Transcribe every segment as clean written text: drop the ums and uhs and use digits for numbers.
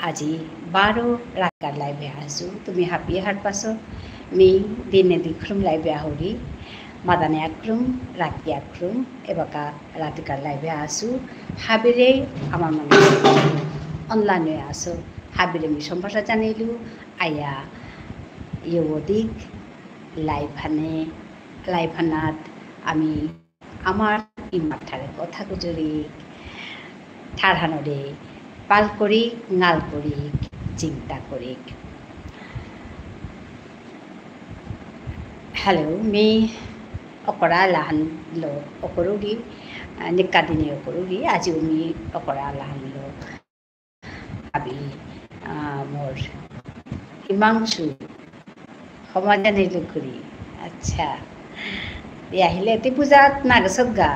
আজি बारो रातकारलाय बेहासु तुमी हापी हाट पासो मी दिने दिख्रुम लाय बेहाउरी मादाने आख्रुम राति आख्रुम एबाका रातिकारलाय बेहासु हाबिरे आमार माने अनलानो आसो हाबिरे मी सम्भाषा जानिलु आया यवदिक लाइफानात आमी आमार इमाथारे कथा गुजरी ঠারহানরে পাল করিক নাল করিক চিন্তা করিক হ্যালো মি অকরা লাহান লো অকরুগি নিকাদিনে অকরুগি আজি মি অকরা লাহান লো আবি মোর হিমাংশু সমাধানে লুকুরি আচ্ছা আহিলে এটি পূজাত নাগছত গা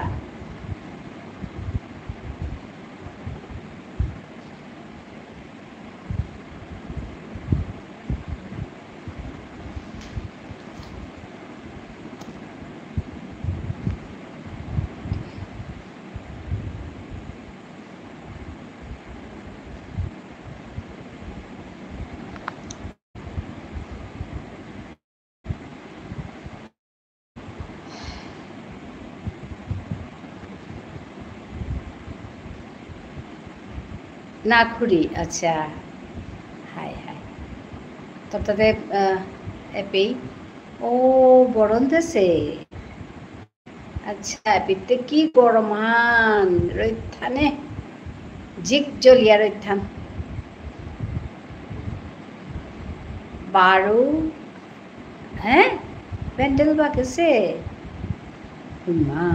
নাখুরি আচ্ছা হাই হাই তবে এপি ও বরণ দেশে আচ্ছা এপিতে কি গরমান রইথানে জিক জ্বলিয়া রইথান 12 হ্যাঁ প্যান্ডেল বাকেছে মা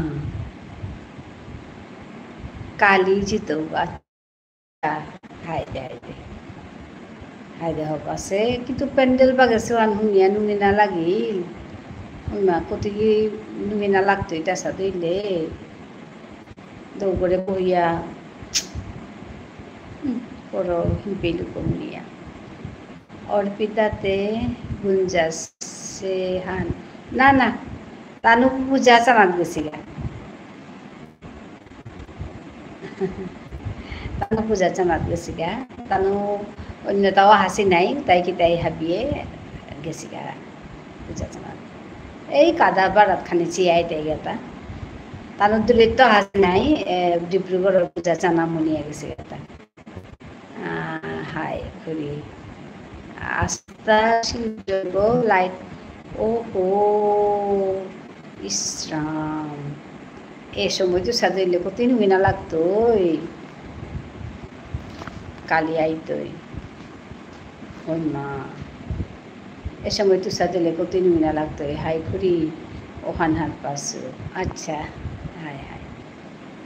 কালি জিতো হাইদে হক আছে কিন্তু প্যান্ডেল বাগেছে নুনিয়া নুনিনা লাগিল মা কতকি নুনিনা লাগতো এটা সাদইলে দৌড়ে বহিয়া বড় হিপেলু কমিয়া অর্পিতাতে গুঞ্জাস হান না না তানু পূজা চানাত গেছিলা তানু পূজা চানাত গেছিগা তানু অন্যতাও হাসি নাই তাই কি তাই হাবিয়ে গেছিগা পূজা চানাত এই কাদা বারাত খানি চিয়াই তাই গেতা তানু দলিত হাসি নাই ডিব্রুগড়ের পূজা চানা মনিয়া গেছে গেতা হাই করি আস্থা শিল্প লাইট ও হো ইসরাম এ সময় তো সাজাইলে কত নুমিনা লাগতোই কালি আইতোই ওই মা এ সময় তো সাজাইলে কত নুমিনা লাগতোই হাই খুরি ওখান হাত পাশো আচ্ছা হাই হাই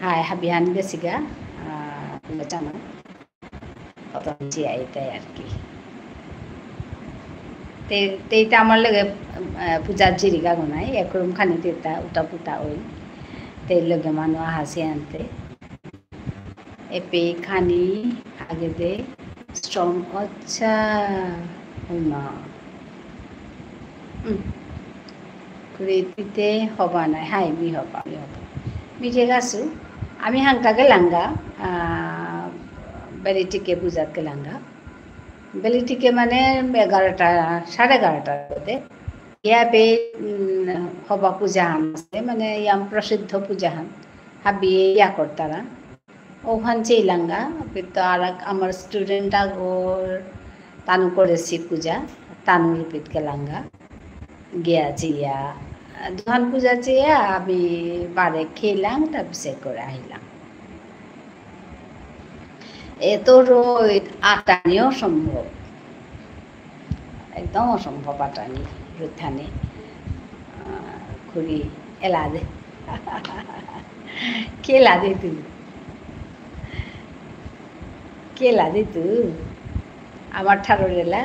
হাই হাবিহান গেছি গা জানো কত আইতাই আর কি তেইটা আমার লগে পূজার জিরিকা গনাই একরম খানি তেতা উটা পুটা ওই তেল লগে মানুষ হাসি আনতে এপে খানি আগে দে স্ট্রং আচ্ছা ওই মা কুড়িতে হবা নাই হাই মি হবা মিঠে গাছু আমি হাঙ্কা গেলাঙ্গা বেলিটিকে পূজাত গেলাঙ্গা বেলিটিকে মানে 11টা 11:30টার মধ্যে ইয়াবে হবা পূজা হান আছে মানে ইয়াম প্রসিদ্ধ পূজা হান হাবিয়ে ইয়া করতারা ওখান চেইলাঙ্গা তো আর আমার স্টুডেন্ট আগর তানু করেছি পূজা তানু রূপিত গেলাঙ্গা গিয়া চিয়া দুহান পূজা চেয়া আমি বারে খেলাম তারপরে করে আইলাম এত রোদ আটানিও সম্ভব একদম অসম্ভব আটানি রুথানে খুরি এলা দে কেলা দে তু কেলা দে তু আমার ঠারোরেলা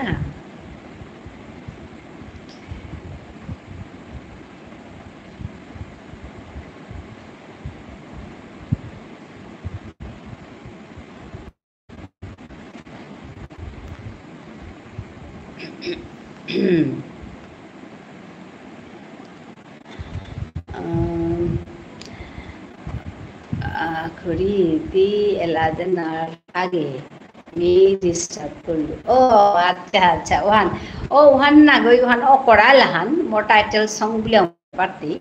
খড়ি তি এলাদেনার আগে আমি ডিস্টার্ব করলো ও আচ্ছা আচ্ছা ওহান না গই ওহান অকরা লাহান মোর টাইটেল সং বলে পারতি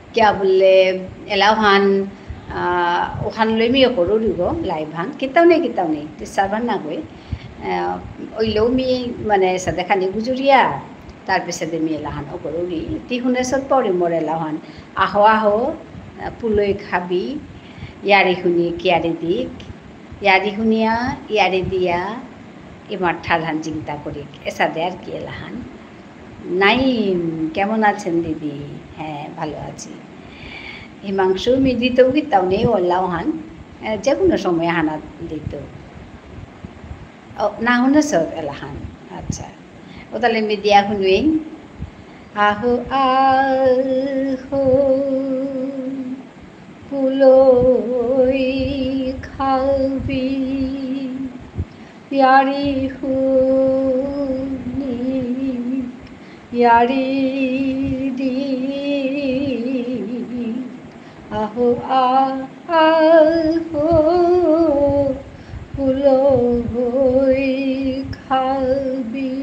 क्या बोले एलाहान ওখান লৈ মিও করো দিব লাইভান কিতাও নেই ডিস্টার্বান না গই ওইলেও মি মানে সাথে খানি গুজুরিয়া তার পিছতে মি এলাহান ও করো রি তিহুনে সব পরে মোর এলাহান আহো পুলই খাবি ইয়ারি শুনি কিয়ারি দিক ইয়ারি শুনিয়া ইয়ারি দিয়া এবার ঠারহান চিন্তা করি এসাদে আর কি এলাহান নাই কেমন আছেন দিদি হ্যাঁ ভালো আছি হিমাংশু মি দিতেও গীতাও নেই ওল্লাহান যে কোনো সময় হানা দিত না শুনে সব এলাহান আচ্ছা ও তাহলে মি দিয়া শুনুই আহো আহো পুলই খাবি ইয়ারি শুনি ইয়ারি দি আহো আহো পুলই খাবি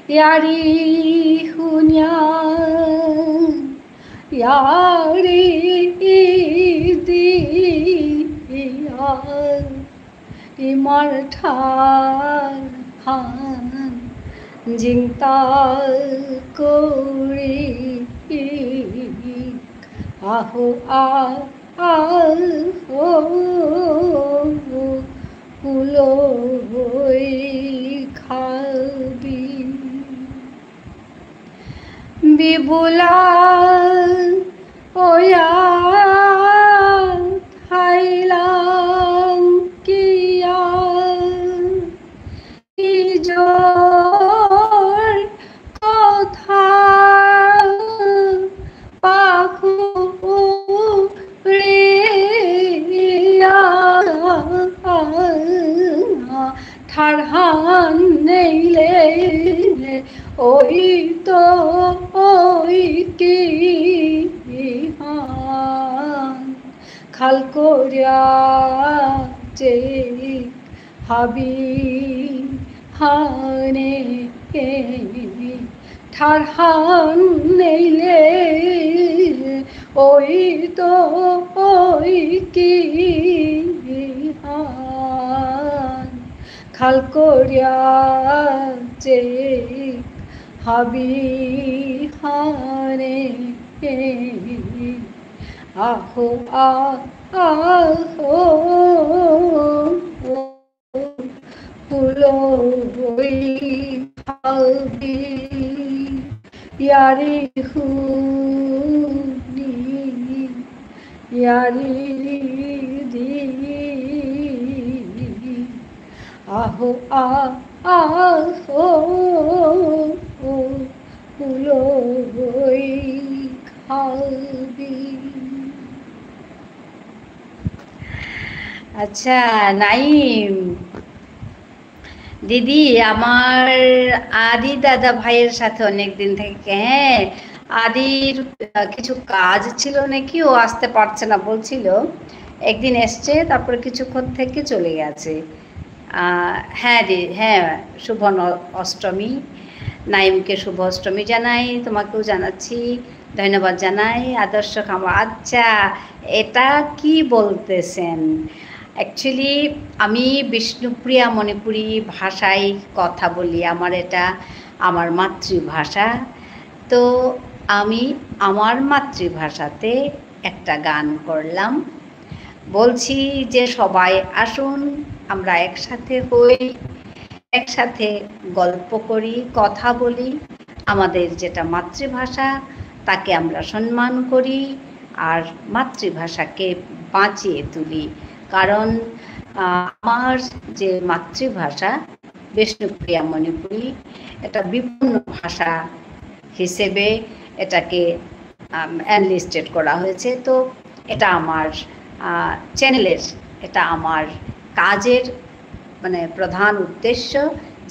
ইয়ারি শুনিয়া ইয়ারি দিয়া ইমার ঠার হান জিংতা করি আহো আহো পুলই খাবি বিবুলা ওয়া থাইলাম কিয়া নিজর কথা পাখু ঠারহান নেইলে ওই তো ওই কি খাল করিয়া যে হাবি হানে ঠারহান নেইলে ওই তো ওই কি খাল করিয়া যে হাবি হানে আহো আহো পুলই খাবি ইয়ারি শুনি ইয়ারি দি আহো আহো পুলই খাবি আচ্ছা নাইম দিদি আমার আদি দাদা ভাইয়ের সাথে অনেক দিন থেকে হ্যাঁ আদির কিছু কাজ ছিল নাকি ও আসতে পারছে না বলছিল একদিন এসছে তারপরে কিছুক্ষণ থেকে চলে গেছে হ্যাঁ হ্যাঁ শুভ অষ্টমী নাইমকে শুভ অষ্টমী জানাই তোমাকেও জানাচ্ছি ধন্যবাদ জানাই আদর্শ খামা আচ্ছা এটা কি বলতেছেন অ্যাকচুয়ালি আমি বিষ্ণুপ্রিয়া মণিপুরি ভাষায় কথা বলি আমার এটা আমার মাতৃভাষা তো আমি আমার মাতৃভাষাতে একটা গান করলাম বলছি যে সবাই আসুন আমরা একসাথে হই একসাথে গল্প করি কথা বলি আমাদের যেটা মাতৃভাষা তাকে আমরা সম্মান করি আর মাতৃভাষাকে বাঁচিয়ে তুলি কারণ আমার যে মাতৃভাষা বিষ্ণুপ্রিয়া মণিপুরি এটা বিভিন্ন ভাষা হিসেবে এটাকে এনলিস্টেড করা হয়েছে তো এটা আমার চ্যানেলের এটা আমার কাজের মানে প্রধান উদ্দেশ্য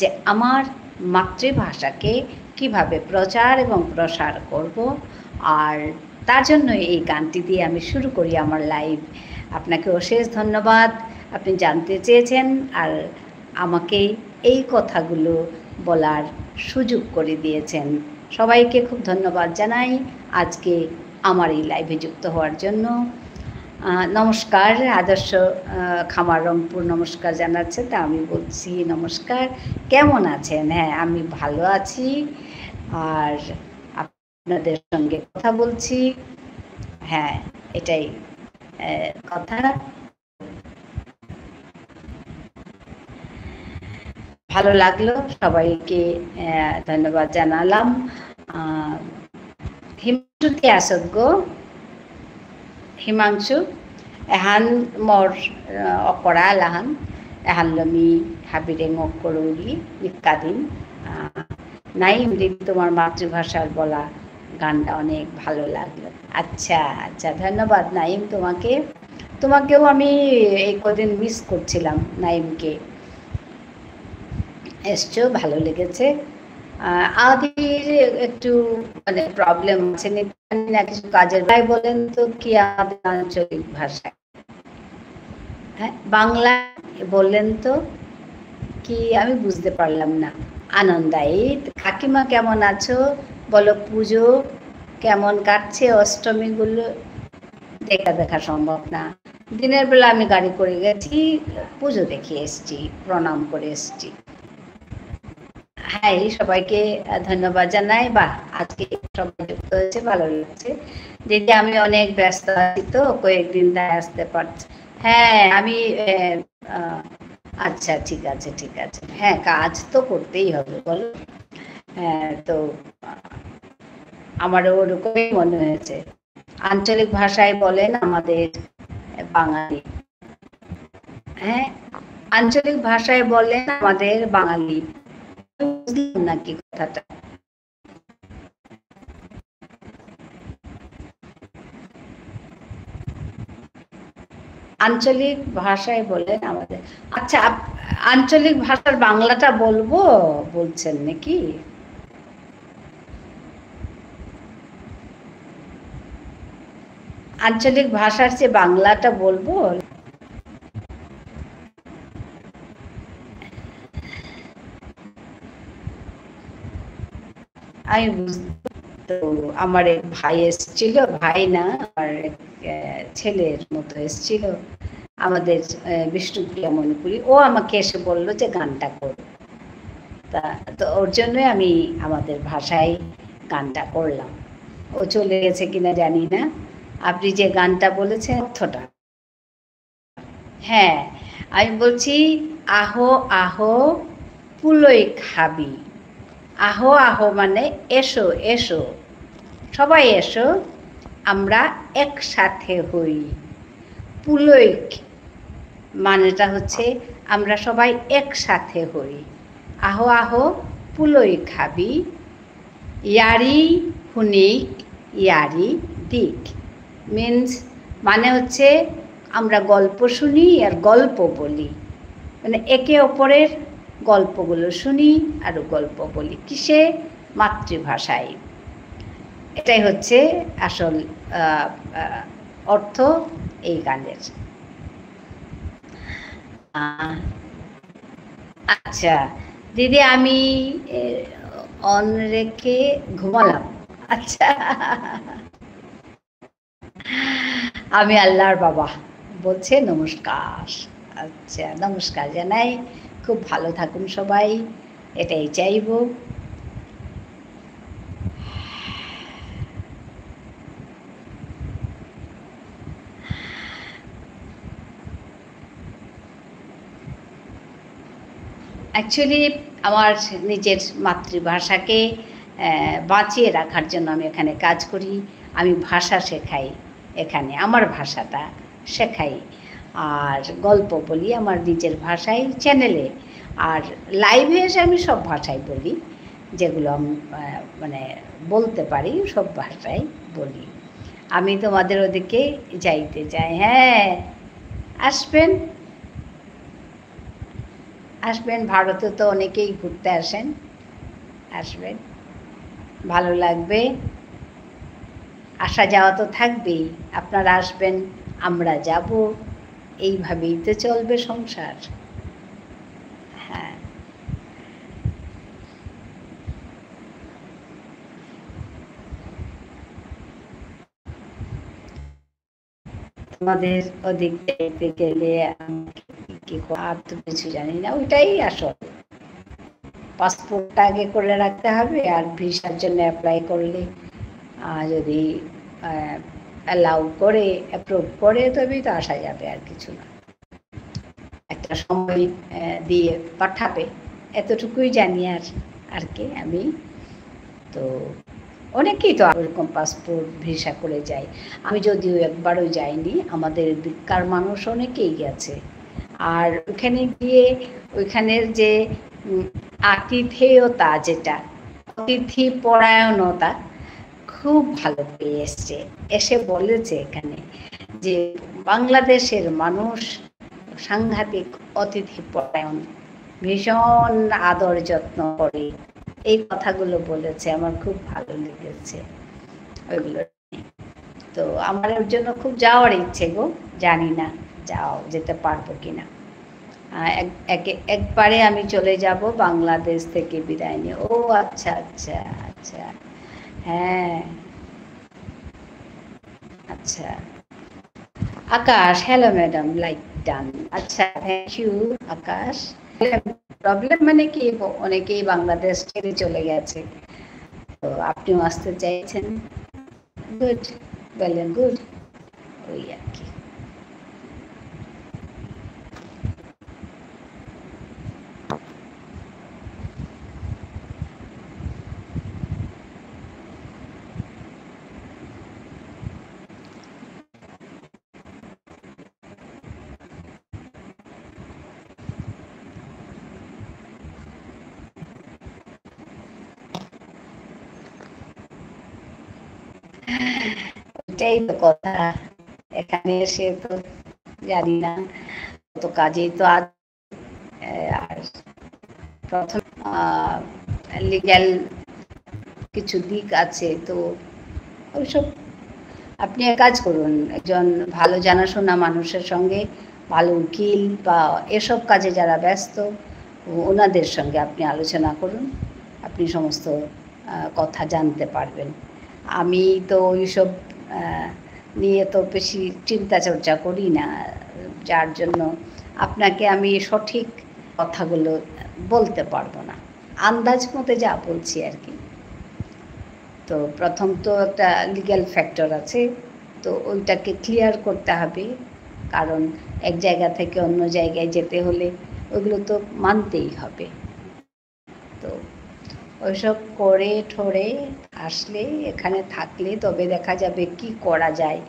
যে আমার মাতৃভাষাকে কিভাবে প্রচার এবং প্রসার করব আর তার জন্য এই গানটি দিয়ে আমি শুরু করি আমার লাইভ আপনাকে অশেষ ধন্যবাদ। আপনি জানতে চেয়েছেন আর আমাকে এই কথাগুলো বলার সুযোগ করে দিয়েছেন। সবাইকে খুব ধন্যবাদ জানাই আজকে আমার এই লাইভে যুক্ত হওয়ার জন্য। নমস্কার। আদর্শ খামার রংপুর নমস্কার জানাচ্ছে, তা আমি বলছি নমস্কার। কেমন আছেন? হ্যাঁ, আমি ভালো আছি আর আপনাদের সঙ্গে কথা বলছি। হ্যাঁ, এটাই কথা। ভালো লাগলো, সবাইকে ধন্যবাদ জানালাম। হিমাংশুতে আসত গো, হিমাংশু এহান মর অকরা লাহান এহান লমি হাবিরে মক্করৌলি ইত্যাদিন নাই তোমার মাতৃভাষার বলা গানটা অনেক ভালো লাগলো। আচ্ছা আচ্ছা, ধন্যবাদ নাইম তোমাকে। তোমাকেও আমি এই কদিন মিস করছিলাম। নাইমকে এসছো, ভালো লেগেছে। আদির একটু মানে প্রবলেম আছে না কিছু কাজের, তাই বলেন তো কি আমাদের আঞ্চলিক ভাষায়? হ্যাঁ, বাংলা বললেন তো কি, আমি বুঝতে পারলাম না। আনন্দাই কাকিমা কেমন আছো বলো? পুজো কেমন কাটছে? অষ্টমীগুলো দেখা সম্ভব না। দিনের বেলা আমি গাড়ি করে গেছি, পুজো দেখে এসছি, প্রণাম করে এসছি। হ্যাঁ, সবাইকে ধন্যবাদ জানাই। বাহ, আজকে সবাই যুক্ত হয়েছে, ভালো লাগছে। দিদি আমি অনেক ব্যস্ত আছি তো, কয়েকদিন তাই আসতে পারছি। হ্যাঁ আমি আচ্ছা ঠিক আছে ঠিক আছে। হ্যাঁ, কাজ তো করতেই হবে বলো। হ্যাঁ, তো আমারও ওরকমই মনে হয়েছে। আঞ্চলিক ভাষায় বলেন আমাদের বাঙালি। হ্যাঁ, আঞ্চলিক ভাষায় বলেন আমাদের বাঙালি। বুঝলাম নাকি কথাটা? আঞ্চলিক ভাষায় বলেন আমাদের। আচ্ছা, আঞ্চলিক ভাষার বাংলাটা বলবো বলছেন নাকি? আঞ্চলিক ভাষার চেয়ে বাংলাটা বলবো? আমি তো আমার এক ভাই এসেছিল, ভাই না আমার ছেলের মতো এসেছিল, আমাদের বিষ্ণুপ্রিয়া মণিপুরি। ও আমাকে এসে বললো যে গানটা করো, তা তো ওর জন্যই আমি আমাদের ভাষায় গানটা করলাম। ও চলে গেছে কিনা জানি না। আপনি যে গানটা বলেছেন অর্থটা, হ্যাঁ আমি বলছি, আহো আহো পুলই খাবি। আহো আহো মানে এসো এসো, সবাই এসো, আমরা একসাথে হই। পুলৈক মানেটা হচ্ছে আমরা সবাই একসাথে হই। আহো আহো পুলই খাবি, ইয়ারি হুনিক ইয়ারি দিক। মিনস মানে হচ্ছে আমরা গল্প শুনি আর গল্প বলি, মানে একে অপরের গল্পগুলো শুনি আর গল্প বলি। কিসে? মাতৃভাষায়। এটাই হচ্ছে আসল অর্থ এই গানের। আচ্ছা দিদি, আমি অন রেখে ঘুমালাম। আচ্ছা, আমি আল্লাহর বাবা বলছে নমস্কার। আচ্ছা, নমস্কার জানাই। খুব ভালো থাকুন সবাই, এটাই চাইব। অ্যাকচুয়ালি আমার নিজের মাতৃভাষাকে বাঁচিয়ে রাখার জন্য আমি এখানে কাজ করি। আমি ভাষা শেখাই এখানে, আমার ভাষাটা শেখাই আর গল্প বলি আমার নিজের ভাষায় চ্যানেলে, আর লাইভে এসে আমি সব ভাষায় বলি, যেগুলো আমি মানে বলতে পারি সব ভাষায় বলি। আমি তোমাদের ওদিকে যাইতে চাই। হ্যাঁ, আসবেন আসবেন, ভারতে তো অনেকেই ঘুরতে আসেন, আসবেন, ভালো লাগবে। আসা যাওয়া তো থাকবেই, আপনারা আসবেন, আমরা যাব, এইভাবেই তো চলবে সংসার। হ্যাঁ, তোমাদের ওদিক দেখতে গেলে কি আর তো কিছু জানি না, ওইটাই আসল। পাসপোর্টটা আগে করে রাখতে হবে, আর ভিসার জন্য অ্যাপ্লাই করলে যদি অ্যালাউ করে, অ্যাপ্রুভ করে, তবেই তো আসা যাবে, আর কিছু না। একটা সময় দিয়ে পাঠাবে, এতটুকুই জানি। আর কি আমি তো অনেকেই তো এরকম পাসপোর্ট ভিসা করে যায়। আমি যদিও একবারও যাইনি, আমাদের দিককার মানুষ অনেকেই গেছে। আর ওখানে গিয়ে ওইখানের যে আতিথেয়তা, যেটা অতিথি পরায়ণতা, খুব ভালো পেয়ে এসছে। এসে বলেছে এখানে যে বাংলাদেশের মানুষ সাংঘাতিক অতিথি পরায়ণ, ভীষণ আদর যত্ন করে, এই কথাগুলো বলেছে। আমার খুব ভালো লেগেছে ওইগুলো। তো আমার ওর জন্য খুব যাওয়ার ইচ্ছে গো, জানি না যেতে পারবো কিনা। একবারে আমি চলে যাব বাংলাদেশ থেকে বিদায় নিয়ে। ও আচ্ছা আচ্ছা আচ্ছা, হ্যাঁ আচ্ছা। আকাশ, হ্যালো ম্যাডাম, লাইক ডান। আচ্ছা, থ্যাংক ইউ আকাশ। প্রবলেম মানে কি, অনেকেই বাংলাদেশ ছেড়ে চলে গেছে, তো আপনিও আসতে চাইছেন, গুড, বলেন গুড, ওই আর কি। এটাই তো কথা, এখানে এসে তো জানি না, তো কাজেই তো আর প্রথম লিগ্যাল কিছু দিক আছে, তো ওইসব আপনি এক কাজ করুন, একজন ভালো জানাশোনা মানুষের সঙ্গে, ভালো উকিল বা এসব কাজে যারা ব্যস্ত, ওনাদের সঙ্গে আপনি আলোচনা করুন, আপনি সমস্ত কথা জানতে পারবেন। আমি তো ওইসব নিয়ে তো বেশি চিন্তা চর্চা করি না, যার জন্য আপনাকে আমি সঠিক কথাগুলো বলতে পারবো না, আন্দাজ মতে যা বলছি আর কি। তো প্রথম তো একটা লিগ্যাল ফ্যাক্টর আছে, তো ওইটাকে ক্লিয়ার করতে হবে, কারণ এক জায়গা থেকে অন্য জায়গায় যেতে হলে ওইগুলো তো মানতেই হবে। তো ওইসব করে ঠরে আসলে, এখানে থাকলে তবে দেখা যাবে কি করা যায়,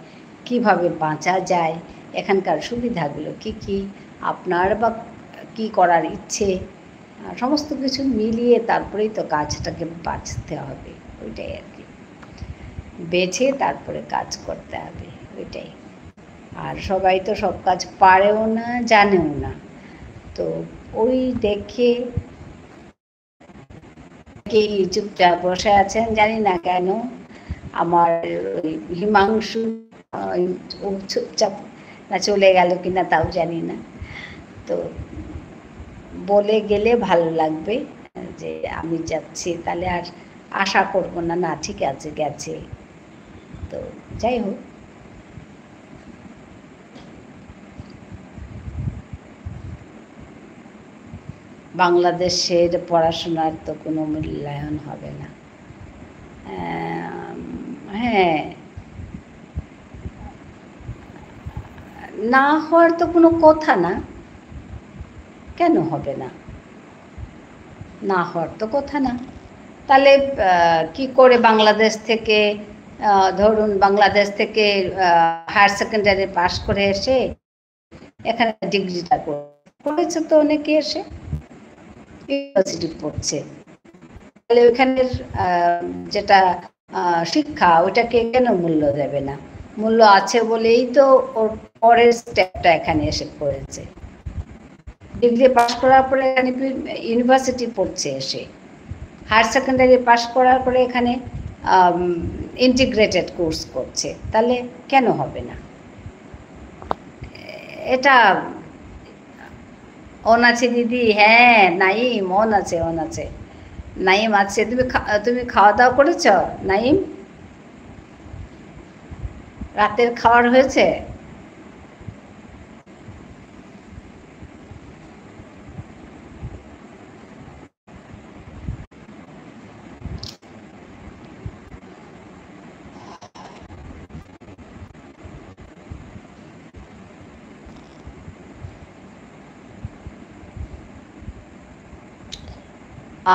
কিভাবে বাঁচা যায়, এখানকার সুবিধাগুলো কি কি, আপনার বা কি করার ইচ্ছে, সমস্ত কিছু মিলিয়ে তারপরেই তো কাজটাকে বাঁচতে হবে, ওইটাই আর কি। বেছে তারপরে কাজ করতে হবে, ওইটাই। আর সবাই তো সব কাজ পারেও না, জানেও না, তো ওই দেখে কে চুপচাপ বসে আছেন জানি না কেন। আমার ওই হিমাংশু ও চুপচাপ না চলে গেল কিনা তাও জানি না, তো বলে গেলে ভালো লাগবে যে আমি যাচ্ছি, তাহলে আর আশা করবো না, না ঠিক আছে গেছে। তো যাই হোক, বাংলাদেশের পড়াশোনার তো কোনো মূল্যায়ন হবে না। হ্যাঁ, না হওয়ার তো কোনো কথা না, কেন হবে না, না হওয়ার তো কথা না। তাহলে কি করে বাংলাদেশ থেকে, ধরুন বাংলাদেশ থেকে হায়ার সেকেন্ডারি পাস করে এসে এখানে ডিগ্রিটা করেছে, তো অনেকে এসে ইউনিভার্সিটি পড়ছে, তাহলে ওইখানের যেটা শিক্ষা, ওটাকে কেন মূল্য দেবে না? মূল্য আছে বলেই তো ওর পরের স্টেপটা এখানে এসে পড়েছে, ডিগ্রি পাস করার পরে এখানে ইউনিভার্সিটি পড়ছে, এসে হায়ার সেকেন্ডারি পাস করার পরে এখানে ইন্টিগ্রেটেড কোর্স করছে, তাহলে কেন হবে না? এটা অন আছে দিদি, হ্যাঁ নাইম অন আছে, অন আছে, নাইম আছে। তুমি খাওয়া দাওয়া করেছ নাইম? রাতের খাওয়ার হয়েছে?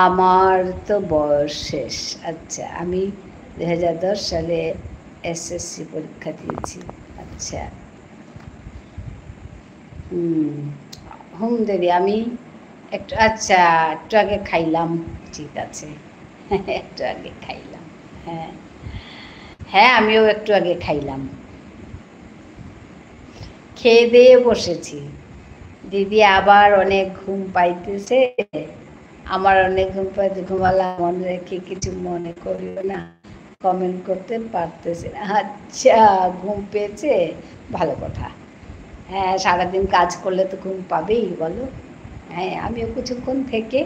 আমার তো বয়স শেষ। আচ্ছা, আমি 2010 সালে এসএসসি পরীক্ষা দিয়েছি। আচ্ছা, হুম দিদি, আমি একটু আচ্ছা একটু আগে খাইলাম। ঠিক আছে, একটু আগে খাইলাম। হ্যাঁ হ্যাঁ, আমিও একটু আগে খাইলাম, খেয়ে দিয়ে বসেছি। দিদি আবার অনেক ঘুম পাইতেছে, আমার অনেক ঘুম পাইতে, ঘুমালাম, মনে রেখে কিছু মনে করিও না, কমেন্ট করতে পারতেছি না। আচ্ছা, ঘুম পেয়েছে, ভালো কথা। হ্যাঁ, সারাদিন কাজ করলে তো ঘুম পাবেই বলো। হ্যাঁ, আমিও কিছুক্ষণ থেকে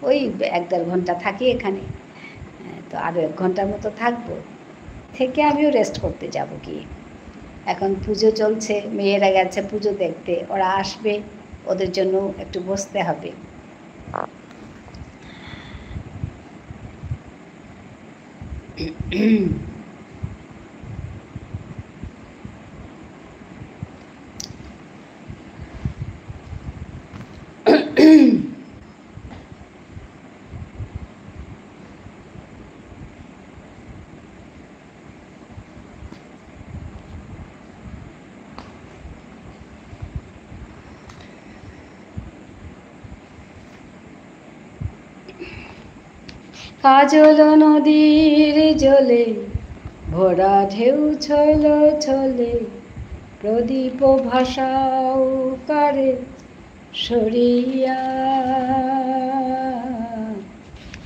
ওই 1-1.5 ঘন্টা থাকি এখানে। হ্যাঁ, তো আরও 1 ঘন্টার মতো থাকবো, থেকে আমিও রেস্ট করতে যাব কি। এখন পুজো চলছে, মেয়েরা গেছে পুজো দেখতে, ওরা আসবে, ওদের জন্য একটু বসতে হবে। কাজল নদীর জলে ভরা ঢেউ ছলো ছলে, প্রদীপ ভাসাও কারে সরিয়া,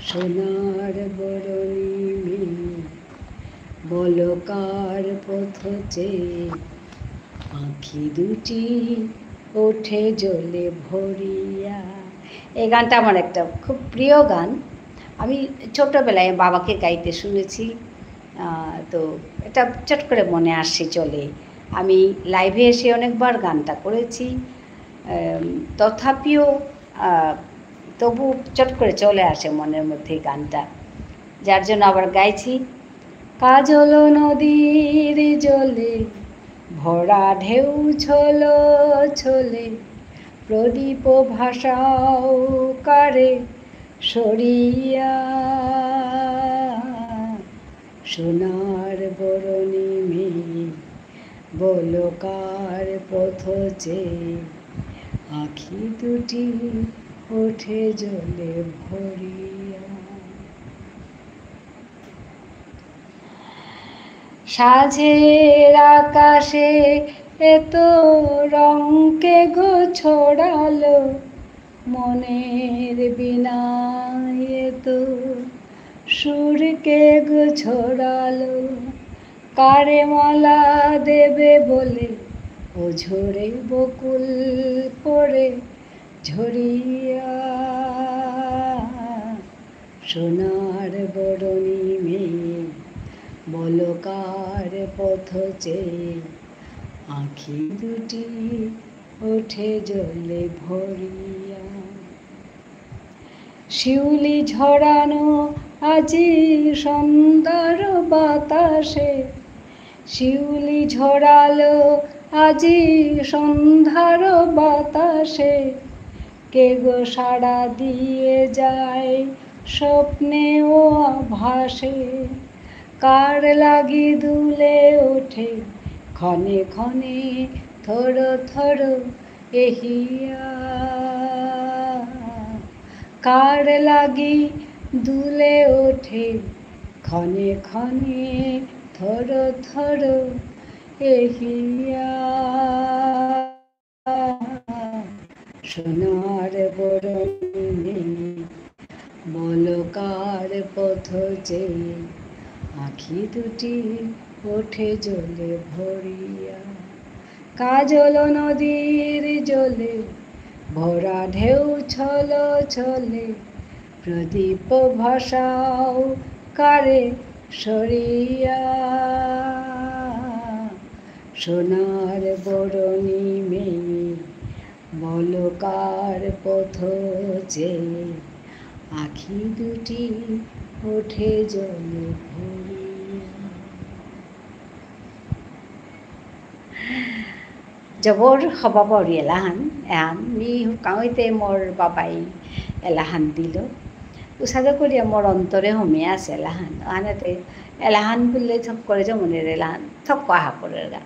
সোনার বরণী বলকার পথ চেয়ে, আঁখি দুটি ওঠে জলে ভরিয়া। এই গানটা আমার একটা খুব প্রিয় গান। আমি ছোটোবেলায় বাবাকে গাইতে শুনেছি, তো এটা চট করে মনে আসে চলে। আমি লাইভে এসে অনেকবার গানটা করেছি, তথাপিও তবু চট করে চলে আসে মনের মধ্যে গানটা, যার জন্য আবার গাইছি। কাজল নদীর জলে ভরা ঢেউ ছলো ছলে, প্রদীপ ভাসাও কারে সরিয়া, সোনার বরণী মেয়ে বলকার পথ চেয়ে, আঁখি দুটি ওঠে জলে ভরিয়া। সাঁঝের আকাশে এত রঙকে গো ছড়ালো, মনের বিনায় এত সুরকে গো ছড়ালো, কারে মালা দেবে বলে ও ঝরে বকুল পড়ে ঝরিয়া, সোনার বরণী মেয়ে বলকার পথ চেয়ে, আঁখি দুটি ওঠে জলে ভরিয়া। শিউলি ঝরানো আজি সন্ধ্যার বাতাসে, শিউলি ঝরালো আজি সন্ধ্যার বাতাসে, কে গো সাড়া দিয়ে যায় স্বপ্নে ও আভাসে, কার লাগি দুলে ওঠে ক্ষণে ক্ষণে থর থর এহিয়া, কার লাগি দুলে ওঠে ক্ষণে ক্ষণে থর থর এহিয়া, সোনার বরণী বলকার পথ চেয়ে, আঁখি দুটি ওঠে জলে ভরিয়া। কাজল নদীর জলে ভরা ঢেউ ছল ছলে প্রদীপ ভাসাও কারে সরিয়া সোনার বরণী মেয়ে বলকার পথ চেয়ে আখি দুটি ওঠে জলে ভরিয়া জবর হবা পৰি এলাহান মি কাঁওতে মোৰ বাবাই এলাহান দিল উচাদা করিয়া মোর অন্তরে হমিয়া আছে এলাহান আনাতে এলাহান বললে থপ করে জমনের এলাহান থপ আহা করে গা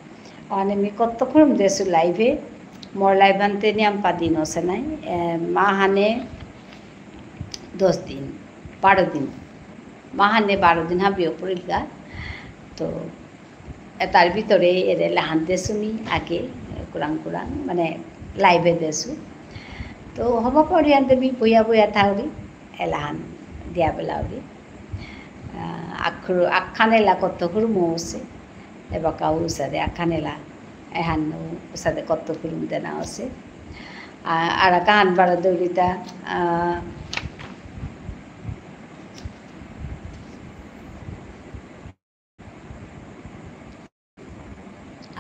আনে মি কত করম দেছো লাইভে মোর লাইভানতে নিয়ম পাদিন আছে নাই মাহানে 10 দিন 12 দিন মাহানে 12 দিন হাবিও পড়িল গা তো তার ভিতরে এর এলাহান দেছো মি আগে কুরাং কুরাং মানে লাইভে দেছো তো হব পরি আনতে মি বইয়া বইয়া থাউরি এলাহান দিয়া বেলাউরি আখানেলা কত হুরমো আছে এবার কাউ উসাদে আখানেলা এহান উসাদে কত হুরুম দেনা আছে আর কাহান বাড়া দৌড়িতা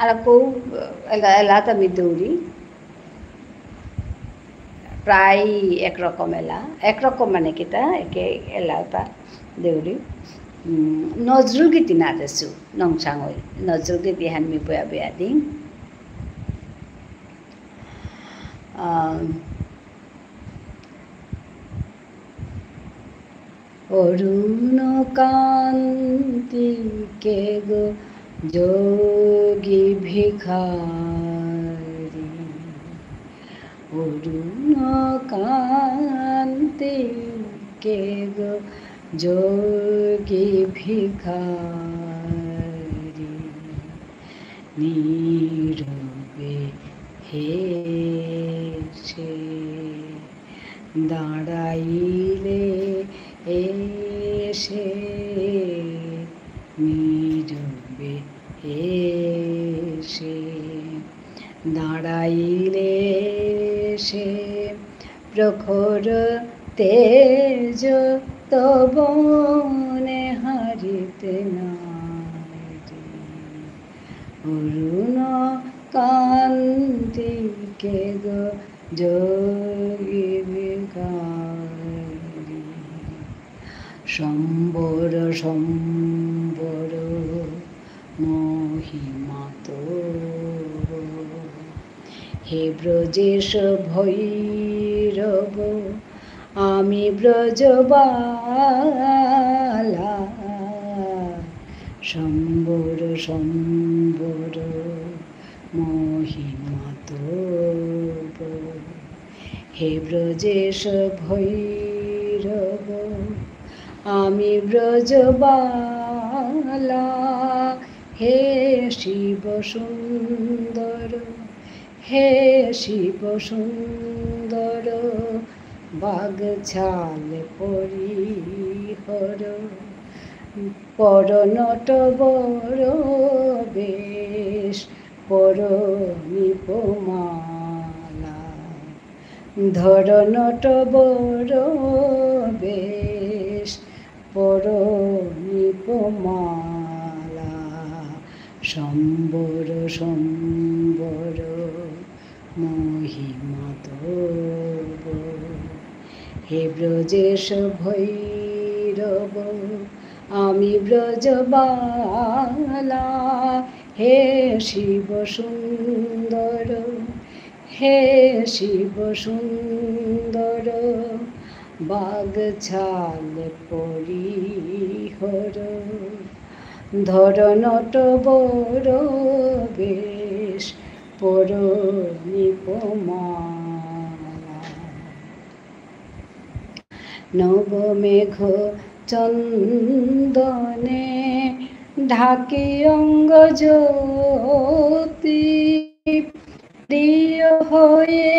আর কৌ এলা আমি দৌড়ি প্রায় একরকম মানে কিতা একে এলাটা দেউরি নজরুল গীতি না দেছো নংসাঙই নজরুল গীতি হান মি বয়া বয়া দিং অরুণ কান্তি কে গো যোগী ভিখারি অরুণ কান্তি কে গো যোগী ভিখারি নীরবে হেসে দাঁড়াইলে এসে নীরবে এসে দাঁড়াইলে সে প্রখর তেজ তব মনে হারিতে নারি অরুণ কান্তি কে গো যোগী ভিখারি সম্বর সম্বর মহিমা তোর হে ব্রজেশ ভৈরব আমি ব্রজবালা সম্বর সম্বর মহিমা তোর হে ব্রজেশ ভৈরব আমি ব্রজবালা হে শিব সুন্দর হে শিব সুন্দর বাগছাল পরিহর পর নটবর বেশ পর নিপমালা ধর নটবর বেশ পর নিপমালা সম্বর সম্বর মহিমা তোর হে ব্রজেশ ভৈরব আমি ব্রজবালা হে শিব সুন্দর হে শিব সুন্দর বাগছাল পরিহর ধর নটবর বেশ পর নিপমালা নবমেঘ চন্দনে ঢাকি অঙ্গ জ্যোতি প্রিয় হয়ে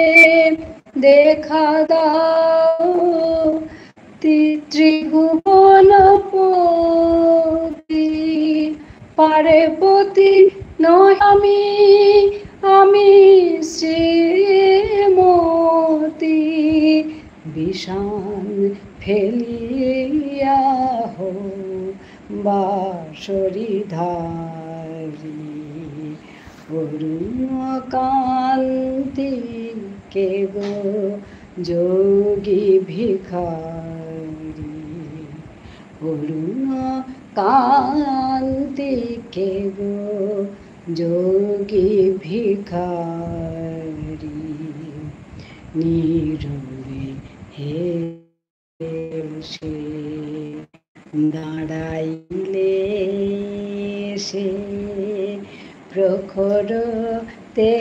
দেখা দাও ত্রিভুবনপতি পারে পতি নয় আমি আমি শ্রীমতী বিষাণ ফেলিয়া হো বাঁশরীধারী অরুণ কান্তি কে গো যোগী ভিখারি অরুণ কান্তি কে গো যোগী ভিখারি নীরবে হেসে দাঁড়াইলে সে প্রখর তে